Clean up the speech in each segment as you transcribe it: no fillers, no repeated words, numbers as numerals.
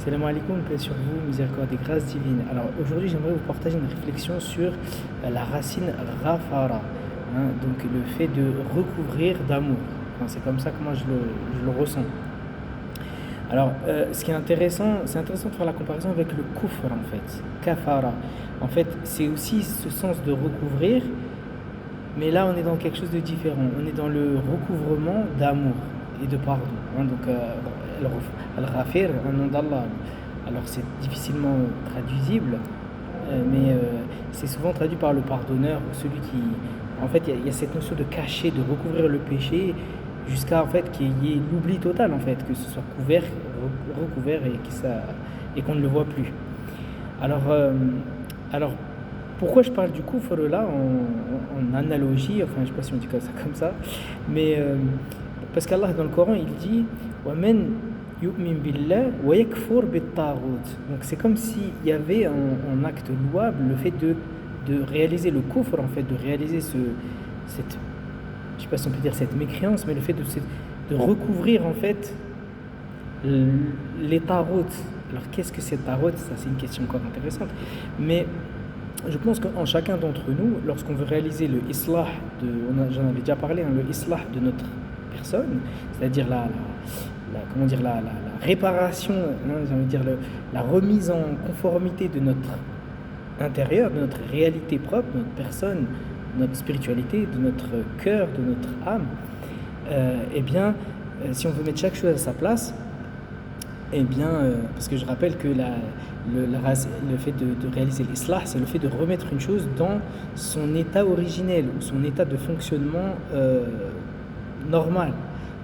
Salam alaikum, paix sur vous, miséricorde et grâce divine. Alors aujourd'hui, j'aimerais vous partager une réflexion sur la racine rafara, donc le fait de recouvrir d'amour. Enfin, c'est comme ça que moi je le ressens. Alors, ce qui est intéressant, c'est intéressant de faire la comparaison avec le kufr en fait, kafara. En fait, c'est aussi ce sens de recouvrir, mais là on est dans quelque chose de différent. On est dans le recouvrement d'amour et de pardon. Donc, Al-Ghafir, un nom d'Allah. Alors c'est difficilement traduisible, mais c'est souvent traduit par le pardonneur ou celui qui. En fait, il y a cette notion de cacher, de recouvrir le péché jusqu'à en fait qu'il y ait l'oubli total en fait, que ce soit couvert, recouvert et qu'on ne le voit plus. Alors, alors pourquoi je parle du kufr là en analogie, enfin je ne sais pas si on dit ça comme ça, mais parce qu'Allah dans le Coran il dit وَمَنْ يُؤْمِنْ بِاللَّهِ وَيَكْفُرْ بِالطَّاغُوتِ. Donc c'est comme s'il y avait un acte louable, le fait de réaliser le kufr, en fait, de réaliser cette, je sais pas si on peut dire cette mécréance, mais le fait de recouvrir en fait les tarout. Alors qu'est-ce que c'est tarout? Ça c'est une question encore intéressante, mais je pense qu'en chacun d'entre nous, lorsqu'on veut réaliser le islah, j'en avais déjà parlé, le islah de notre personne, c'est-à-dire comment dire, la réparation, j'ai envie de dire la remise en conformité de notre intérieur, de notre réalité propre, de notre personne, de notre spiritualité, de notre cœur, de notre âme, eh bien, si on veut mettre chaque chose à sa place, eh bien, parce que je rappelle que le fait de réaliser l'islah, c'est le fait de remettre une chose dans son état originel ou son état de fonctionnement normal.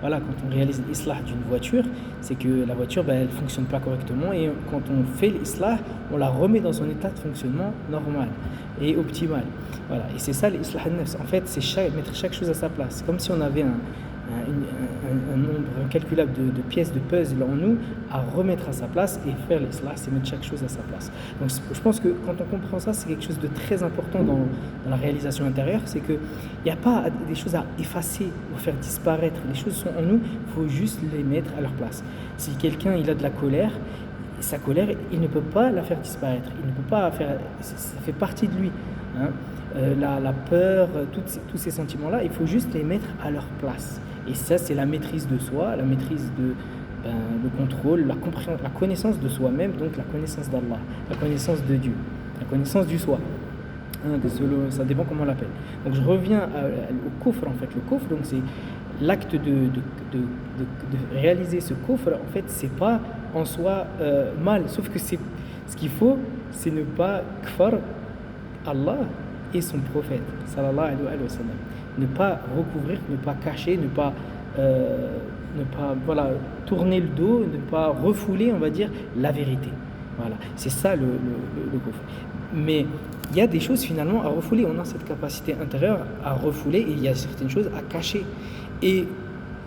Voilà, quand on réalise l'islah d'une voiture, c'est que la voiture, elle ne fonctionne pas correctement et quand on fait l'islah, on la remet dans son état de fonctionnement normal et optimal. Voilà, et c'est ça l'islah al-nafs. En fait, c'est mettre chaque chose à sa place. C'est comme si on avait un nombre incalculable de pièces de puzzle en nous à remettre à sa place, et faire l'islah, c'est mettre chaque chose à sa place. Donc je pense que quand on comprend ça, c'est quelque chose de très important dans la réalisation intérieure, c'est qu'il n'y a pas des choses à effacer ou faire disparaître. Les choses sont en nous, il faut juste les mettre à leur place. Si quelqu'un il a de la colère, sa colère, il ne peut pas la faire disparaître, il ne peut pas faire, ça fait partie de lui. La peur, tous ces sentiments-là, il faut juste les mettre à leur place. Et ça, c'est la maîtrise de soi, la maîtrise le contrôle, la connaissance de soi-même, donc la connaissance d'Allah, la connaissance de Dieu, la connaissance du soi. Ça dépend comment on l'appelle. Donc je reviens au kufr en fait. Le kufr, donc c'est l'acte de réaliser ce kufr. En fait, c'est pas en soi mal, sauf que ce qu'il faut, c'est ne pas kfar Allah et son prophète, sallallahu alayhi wa sallam. Ne pas recouvrir, ne pas cacher, ne pas tourner le dos, ne pas refouler, on va dire, la vérité. Voilà, c'est ça le kufr. Mais il y a des choses finalement à refouler. On a cette capacité intérieure à refouler et il y a certaines choses à cacher. Et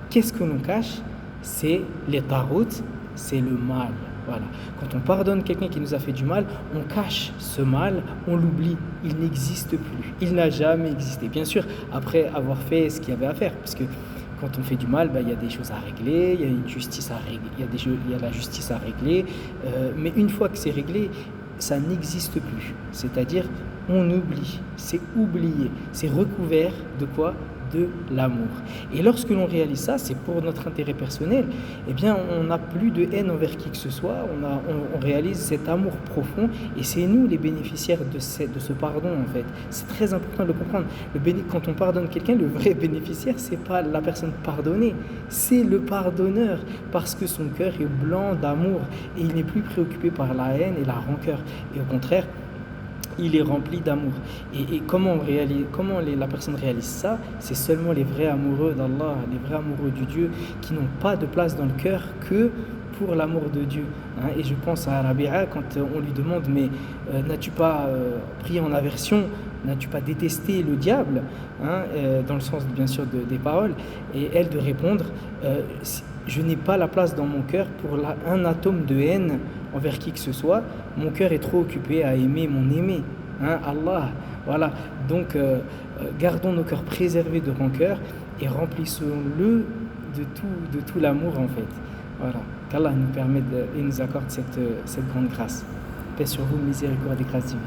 qu'est-ce que l'on cache? C'est les tarout, c'est le mal. Voilà. Quand on pardonne quelqu'un qui nous a fait du mal, on cache ce mal, on l'oublie, il n'existe plus, il n'a jamais existé. Bien sûr, après avoir fait ce qu'il y avait à faire, parce que quand on fait du mal, il y a des choses à régler, il y a une justice à régler, il y a la justice à régler, mais une fois que c'est réglé, ça n'existe plus. C'est-à-dire, on oublie, c'est oublié, c'est recouvert de quoi? De l'amour. Et lorsque l'on réalise ça, c'est pour notre intérêt personnel, eh bien on n'a plus de haine envers qui que ce soit, on réalise cet amour profond et c'est nous les bénéficiaires de ce pardon en fait. C'est très important de le comprendre. Quand on pardonne quelqu'un, le vrai bénéficiaire, c'est pas la personne pardonnée, c'est le pardonneur, parce que son cœur est blanc d'amour et il n'est plus préoccupé par la haine et la rancœur. Et au contraire, il est rempli d'amour. Et comment la personne réalise ça? C'est seulement les vrais amoureux d'Allah, les vrais amoureux du Dieu, qui n'ont pas de place dans le cœur que pour l'amour de Dieu. Et je pense à Rabi'a quand on lui demande, mais n'as-tu pas pris en aversion, n'as-tu pas détesté le diable, dans le sens bien sûr des paroles, et elle de répondre, je n'ai pas la place dans mon cœur pour un atome de haine envers qui que ce soit. Mon cœur est trop occupé à aimer mon aimé, Allah. Voilà. Donc, gardons nos cœurs préservés de rancœur et remplissons-le de tout l'amour en fait. Voilà. qu'Allah nous permette et nous accorde cette grande grâce. Paix sur vous, miséricorde et grâce divine.